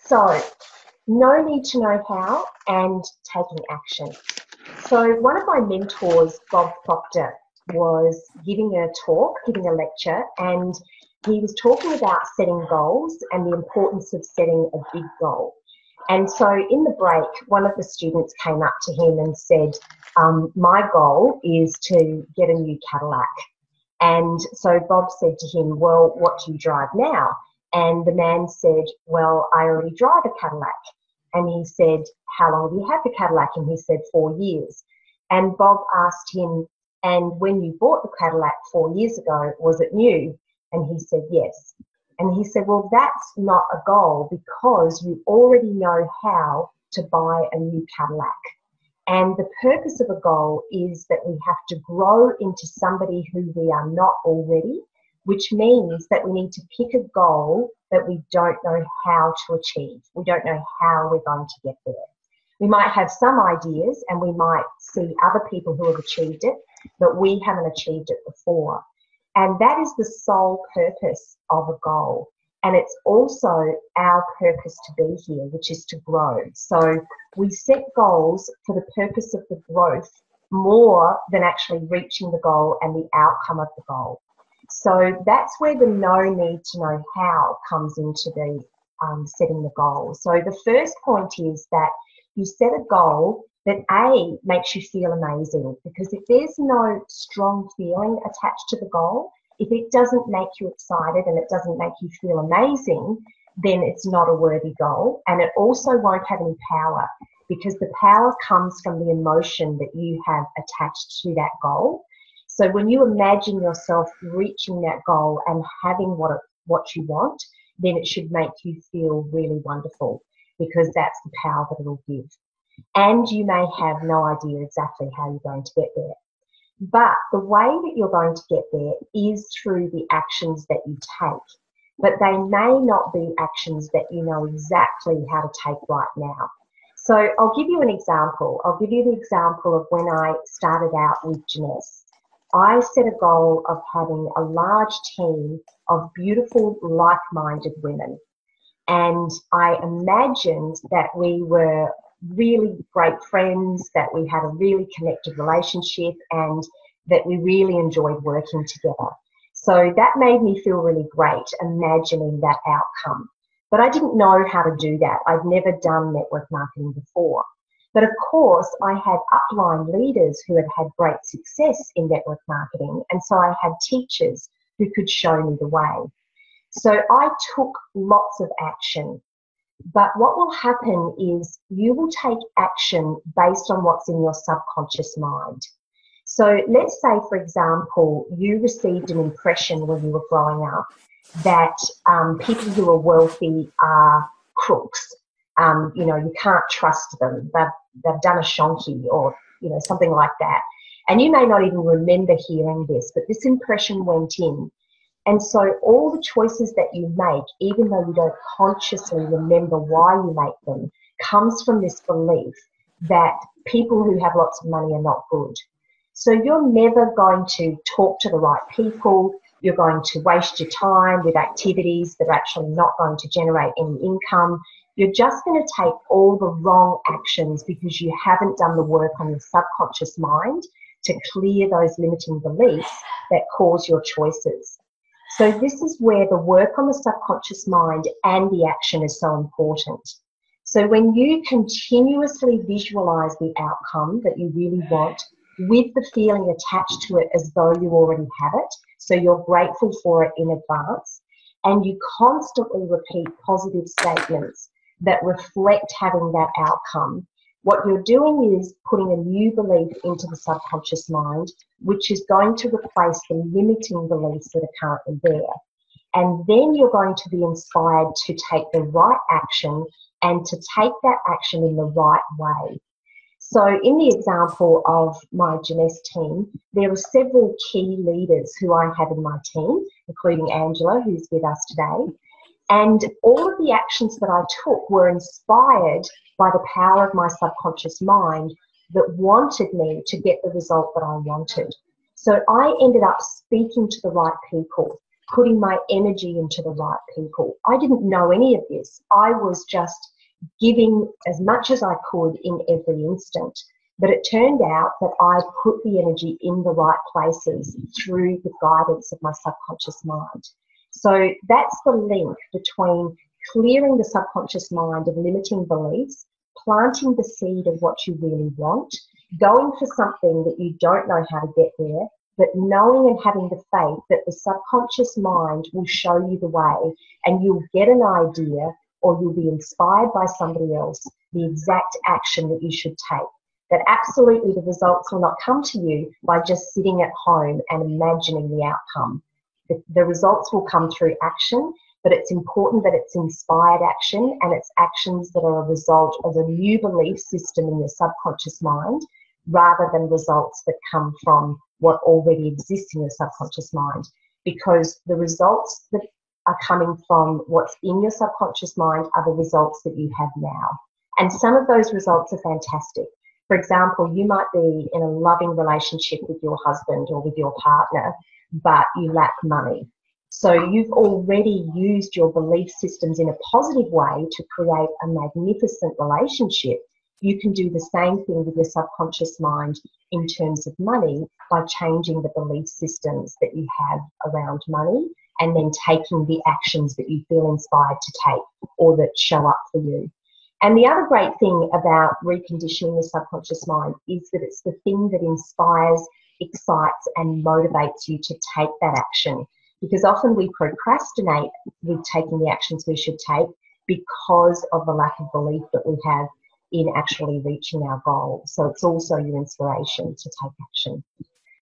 So, no need to know how and taking action. So, one of my mentors, Bob Proctor, was giving a talk, giving a lecture, and he was talking about setting goals and the importance of setting a big goal. And so in the break, one of the students came up to him and said, my goal is to get a new Cadillac. And so Bob said to him, well, what do you drive now? And the man said, well, I already drive a Cadillac. And he said, how long have you had the Cadillac? And he said, 4 years. And Bob asked him, and when you bought the Cadillac 4 years ago, was it new? And he said, yes. And he said, well, that's not a goal because you already know how to buy a new Cadillac. And the purpose of a goal is that we have to grow into somebody who we are not already, which means that we need to pick a goal that we don't know how to achieve. We don't know how we're going to get there. We might have some ideas and we might see other people who have achieved it, but we haven't achieved it before. And that is the sole purpose of a goal. And it's also our purpose to be here, which is to grow. So we set goals for the purpose of the growth more than actually reaching the goal and the outcome of the goal. So that's where the no need to know how comes into the setting the goal. So the first point is that you set a goal that A, makes you feel amazing, because if there's no strong feeling attached to the goal, if it doesn't make you excited and it doesn't make you feel amazing, then it's not a worthy goal. And it also won't have any power, because the power comes from the emotion that you have attached to that goal. So when you imagine yourself reaching that goal and having what you want, then it should make you feel really wonderful, because that's the power that it'll give. And you may have no idea exactly how you're going to get there. But the way that you're going to get there is through the actions that you take. But they may not be actions that you know exactly how to take right now. So I'll give you an example. I'll give you the example of when I started out with Jeunesse. I set a goal of having a large team of beautiful, like-minded women. And I imagined that we were really great friends, that we had a really connected relationship, and that we really enjoyed working together. So that made me feel really great, imagining that outcome. But I didn't know how to do that. I'd never done network marketing before. But of course, I had upline leaders who had had great success in network marketing, and so I had teachers who could show me the way. So I took lots of action. But what will happen is you will take action based on what's in your subconscious mind. So let's say, for example, you received an impression when you were growing up that people who are wealthy are crooks. You can't trust them. They've done a shonky or, something like that. And you may not even remember hearing this, but this impression went in. And so all the choices that you make, even though you don't consciously remember why you make them, comes from this belief that people who have lots of money are not good. So you're never going to talk to the right people. You're going to waste your time with activities that are actually not going to generate any income. You're just going to take all the wrong actions because you haven't done the work on your subconscious mind to clear those limiting beliefs that cause your choices. So this is where the work on the subconscious mind and the action is so important. So when you continuously visualize the outcome that you really want with the feeling attached to it as though you already have it, so you're grateful for it in advance, and you constantly repeat positive statements that reflect having that outcome, what you're doing is putting a new belief into the subconscious mind, which is going to replace the limiting beliefs that are currently there. And then you're going to be inspired to take the right action and to take that action in the right way. So in the example of my Jeunesse team, there are several key leaders who I have in my team, including Angela, who's with us today. And all of the actions that I took were inspired by the power of my subconscious mind that wanted me to get the result that I wanted. So I ended up speaking to the right people. putting my energy into the right people. I didn't know any of this. I was just giving as much as I could in every instant. But it turned out that I put the energy in the right places through the guidance of my subconscious mind. So that's the link between clearing the subconscious mind of limiting beliefs, planting the seed of what you really want, going for something that you don't know how to get there, but knowing and having the faith that the subconscious mind will show you the way, and you'll get an idea or you'll be inspired by somebody else, the exact action that you should take. That absolutely the results will not come to you by just sitting at home and imagining the outcome. The results will come through action, but it's important that it's inspired action, and it's actions that are a result of a new belief system in your subconscious mind, rather than results that come from what already exists in your subconscious mind. Because the results that are coming from what's in your subconscious mind are the results that you have now. And some of those results are fantastic. For example, you might be in a loving relationship with your husband or with your partner, but you lack money. So you've already used your belief systems in a positive way to create a magnificent relationship. You can do the same thing with your subconscious mind in terms of money by changing the belief systems that you have around money, and then taking the actions that you feel inspired to take or that show up for you. And the other great thing about reconditioning the subconscious mind is that it's the thing that inspires, excites, and motivates you to take that action. Because often we procrastinate with taking the actions we should take because of the lack of belief that we have in actually reaching our goal. So it's also your inspiration to take action.